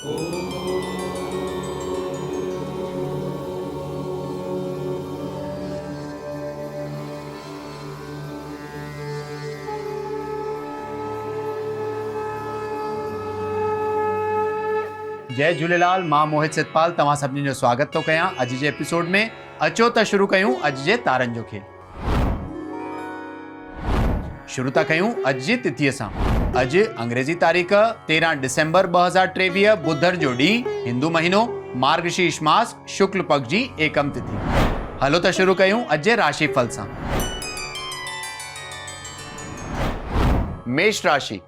जय झूलेलाल। मां मोहित सितपाल तव्हां सभिनी जो स्वागत थो कयां अॼु जे एपिसोड में। अचो त शुरू कयूं अॼु जे तारनि जो खेल। शुरू था कयूं अॼु जी तिथीअ सां। अॼु अंग्रेजी तारीख़ 13 डिसेंबर 2023 बुधर जो ॾींहुं, हिंदू महीनो मार्गशीर्ष मास शुक्ल पक्ष जी एकम तिथि। हलो त शुरू कयूं अॼु जे राशिफल सां। मेष राशि।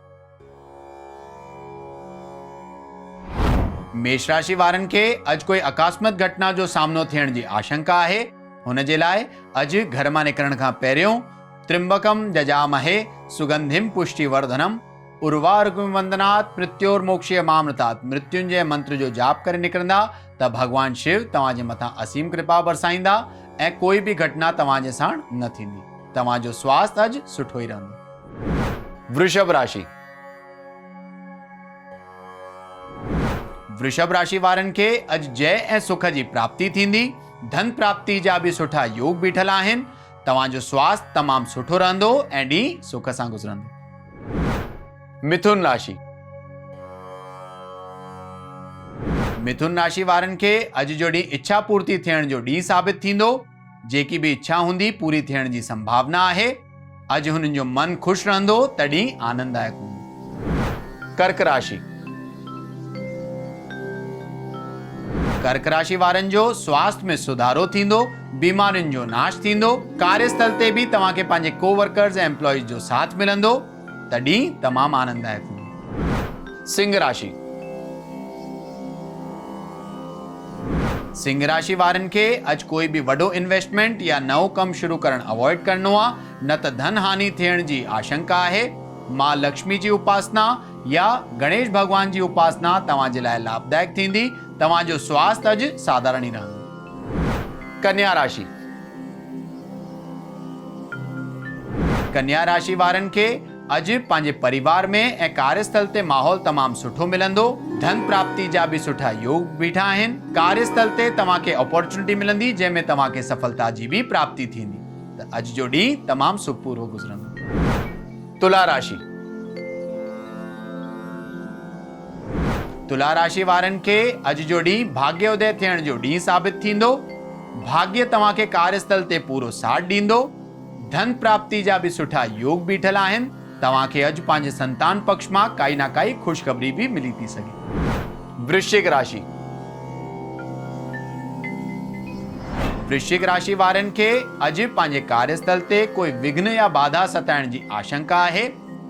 मेष राशि वारनि खे अॼु कोई अकस्मात घटना जो सामनो थियण जी आशंका आहे। हुन जे लाइ अॼु घर मां निकिरण खां पहिरियों त्र्यंबकम जजामहे सुगंधिम पुष्टिवर्धनम उर्वारुकम वंदनात् मृत्योर्मोक्षीय मामृतात् मृत्युंजय मंत्र जो जाप करे निकिरंदा त भगवान शिव तव्हांजे मथां असीम कृपा बरसाईंदा ऐं कोई बि घटना तव्हांजे साण न थींदी। तव्हांजो स्वास्थ्य अॼु सुठो ई रहंदो। वृषभ राशि। वृषभ राशि वारनि खे अॼु जय ऐं सुख जी प्राप्ति थींदी। धन प्राप्ति जा बि सुठा योग बीठल आहिनि। तव्हांजो स्वास्थ्य तमामु सुठो रहंदो ऐं ॾींहुं सुख सां गुज़रंदो। मिथुन राशि। मिथुन राशि वारनि खे अॼु जो ॾींहुं इच्छा पूर्ति थियण जो ॾींहुं साबित थींदो। जेकी बि इच्छा हूंदी पूरी थियण जी संभावना आहे। अॼु हुननि जो मन ख़ुशि रहंदो त ॾींहुं आनंददायक हूंदो। कर्क राशि। कर्क राशि वारनि जो स्वास्थ्य में सुधारो थींदो। बीमारियुनि जो नाश थींदो। कार्यस्थल ते बि तव्हांखे पंहिंजे कोवर्कर्स ऐं एम्प्लॉइज जो साथ मिलंदो त ॾींहुं तमामु आनंददायक हूंदो। सिंह राशि। सिंह राशि वारनि खे अॼु कोई बि वॾो इन्वेस्टमेंट या नओं कमु शुरू करणु अवॉइड करणो आहे, न त धन हानि थियण जी आशंका आहे। मां लक्ष्मी जी उपासना या गणेश भगवान जी उपासना तव्हांजे लाइ लाभदायक थींदी। तव्हांजो स्वास्थ्य अॼु साधारण ई रहंदो। कन्या राशि। कन्या राशि वारनि खे अॼु पंहिंजे परिवार में ऐं कार्यस्थल ते माहौल तमामु सुठो मिलंदो। धन प्राप्ति जा बि सुठा योग बीठा आहिनि। कार्यस्थल ते तव्हांखे अपॉर्चुनिटी मिलंदी जंहिंमें तव्हांखे सफलता जी बि प्राप्ति थींदी। त अॼु जो ॾींहुं तमामु सुखपूरो गुज़रंदो। तुला राशि। तुला राशि वारनि खे अॼु जो ॾींहुं भाग्योदय थियण जो ॾींहुं साबित थींदो। भाग्य तव्हांखे कार्यस्थल ते पूरो साथ ॾींदो। धन प्राप्ति जा बि सुठा योग बीठल आहिनि। तव्हांखे अॼु पंहिंजे संतान पक्ष मां काई न काई ख़ुशख़बरी भी मिली थी सघे। वृश्चिक राशि। वृश्चिक राशि वारनि खे अॼु पंहिंजे कार्यस्थल ते कोई विघ्न या बाधा सताइण जी आशंका आहे।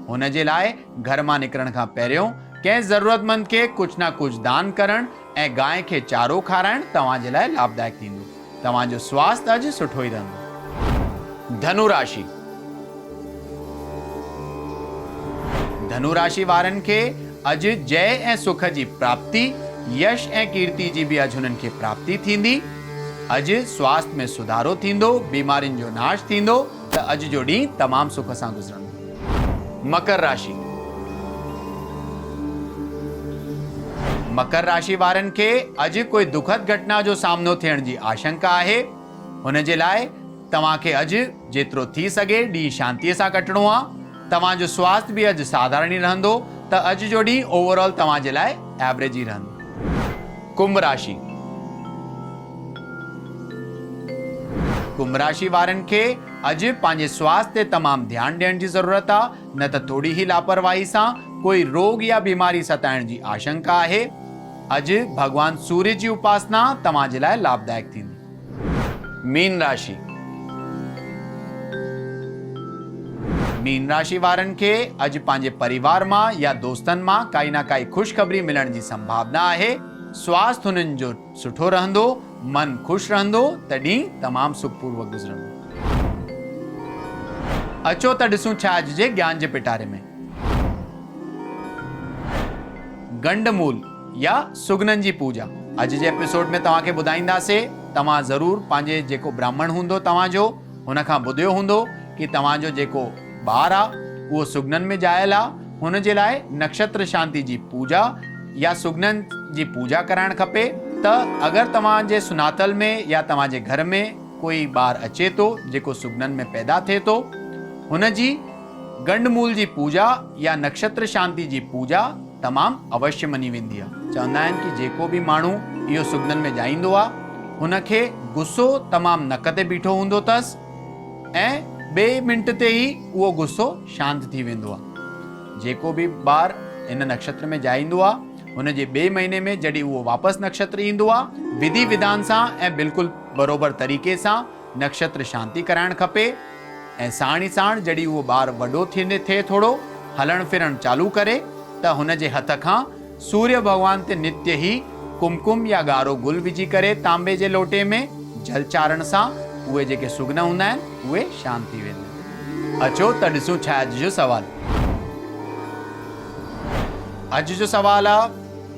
हुन जे लाइ घर मां निकिरण खां पहिरियों कंहिं ज़रूरतमंद खे कुझु न कुझु दान करणु ऐं गांइ खे चारो खाराइणु तव्हांजे लाइ लाभदायक थींदो। तव्हांजो स्वास्थ्य अॼु सुठो ई रहंदो। धनु राशि। धनु राशि वारनि खे अॼु जय ऐं सुख जी प्राप्ति, यश ऐं कीर्ति जी बि अॼु हुननि खे प्राप्ति थींदी। अॼु स्वास्थ्य में सुधारो थींदो। बीमारियुनि जो नाश थींदो त अॼु जो ॾींहुं तमामु सुख सां गुज़रंदो। मकर राशि। मकर राशि वारनि खे अॼु कोई दुखद घटना जो सामनो थियण जी आशंका आहे। हुन जे लाइ तव्हांखे अॼु जेतिरो थी सघे ॾींहुं शांतीअ सां कटणो आहे। तव्हांजो स्वास्थ्य बि अॼु साधारण ई रहंदो त अॼु जो ॾींहुं ओवरऑल तव्हांजे लाइ एवरेज ई रहंदो। कुंभ राशि। कुंभ राशि वारनि खे अॼु पंहिंजे स्वास्थ्य ते तमामु ध्यानु ॾियण जी ज़रूरत आहे, न त थोरी ई लापरवाही सां कोई रोग या बीमारी सताइण जी आशंका आहे। अॼु भगवान सूर्य जी उपासना तव्हांजे लाइ लाभदायक थींदी। मीन राशि। मीन राशि वारनि खे अॼु पंहिंजे परिवार मां या दोस्तनि मां काई न काई ख़ुशख़बरी मिलण जी संभावना आहे। स्वास्थ्य हुननि जो सुठो रहंदो, मन ख़ुशि रहंदो त ॾींहुं तमामु सुखपूर्वक गुज़रंदो। अचो त ॾिसूं छा अॼु जे ज्ञान जे पिटारे में। गंडमूल या सुगननि जी पूजा अॼु जे एपिसोड में तव्हांखे ॿुधाईंदासीं। तव्हां ज़रूरु पंहिंजे जेको ब्राह्मण हूंदो तव्हांजो हुन खां ॿुधियो हूंदो कि तव्हांजो जेको ॿारु आहे उहो सुगननि में जायल आहे। हुन जे लाइ नक्षत्र शांति जी पूजा या सुगनन जी पूजा कराइण खपे। त अगरि तव्हांजे सुनातल में या तव्हांजे घर में कोई ॿार अचे थो जेको सुगनन में पैदा थिए थो, हुन जी गंडमूल जी पूजा या नक्षत्र शांति जी पूजा तमामु अवश्य मनी वेंदी आहे। चवंदा आहिनि कि जेको बि माण्हू इहो सुगनन में जाईंदो आहे हुनखे गुस्सो तमामु नक ते बीठो हूंदो अथसि ऐं 2 मिंट ते ई उहो गुस्सो शांत थी वेंदो आहे। जेको बि ॿार इन नक्षत्र में जाईंदो आहे हुन जे 2 महीने में जॾहिं उहो वापसि नक्षत्र ईंदो आहे, विधि विधान सां ऐं बिल्कुलु बरोबर तरीक़े सां नक्षत्र शांति कराइण खपे। ऐं साण ई साण जॾहिं उहो ॿार वॾो थिए थोरो हलण फिरण चालू करे त हुन जे हथ खां सूर्य भगवान ते नित्य ई कुमकुम या ॻाढ़ो गुल विझी करे तांबे जे लोटे में जल चाढ़ण सां उहे जेके सुगन हूंदा आहिनि उहे शांत थी वेंदा। अचो त ॾिसूं छा अॼु जो सवाल। अॼु जो सवाल आहे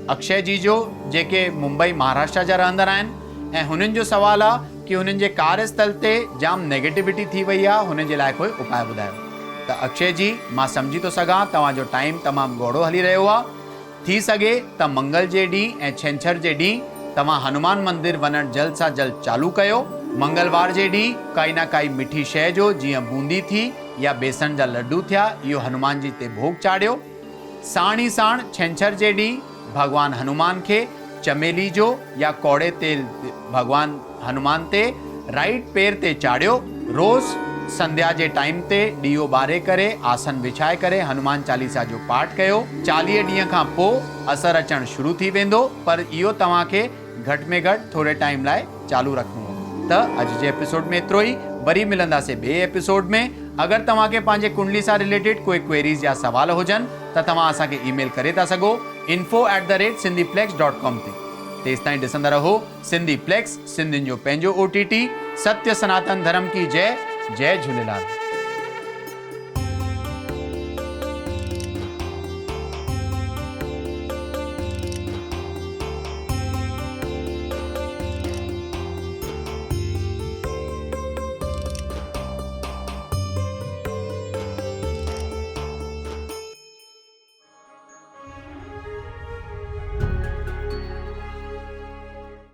अक्षय जी जो, जेके मुंबई महाराष्ट्र जा रहंदड़ आहिनि ऐं हुननि जो सवाल आहे कि हुननि जे कार्यस्थल ते जाम नेगेटिविटी थी वई आहे, हुन जे लाइ कोई उपाय ॿुधायो। त अक्षय जी, मां सम्झी थो सघां तव्हांजो टाइम तमामु ॻोढ़ो हली रहियो आहे। थी सघे त मंगल जे ॾींहुं ऐं छंछर जे ॾींहुं तव्हां हनुमान मंदिर वञणु जल्द सां जल्द चालू कयो। मंगलवार जे ॾींहुं काई न काई मिठी शइ जो जीअं बूंदी थी या बेसन जा लड्डू थिया इहो हनुमान जी ते भोग चाढ़ियो। साण ई साण छंछर जे ॾींहुं भगवान हनुमान खे चमेली जो या कौड़े तेल भगवान हनुमान ते राइट पेर ते चाढ़ियो। रोज़ संध्या जे टाइम ते ॾीओ ॿारे करे आसन विछाए करे हनुमान चालीसा जो पाठ कयो। 40 ॾींहं खां पोइ असर अचणु शुरू थी वेंदो, पर इहो तव्हांखे घटि में घटि थोरे टाइम लाइ चालू रखिणो आहे। त अॼु जे एपिसोड में एतिरो ई। वरी मिलंदासीं ॿिए एपिसोड में। अगरि तव्हांखे पंहिंजे कुंडली सां रिलेटेड कोई क्वेरीज़ या सवाल हुजनि त तव्हां असांखे ईमेल करे था सघो info@sindhiplex.com ते। तेसि ताईं ॾिसंदा रहो सिंधी प्लेक्स, सिंधियुनि जो पंहिंजो OTT। सत्य सनातन धर्म की जय। जय झूलेलाल।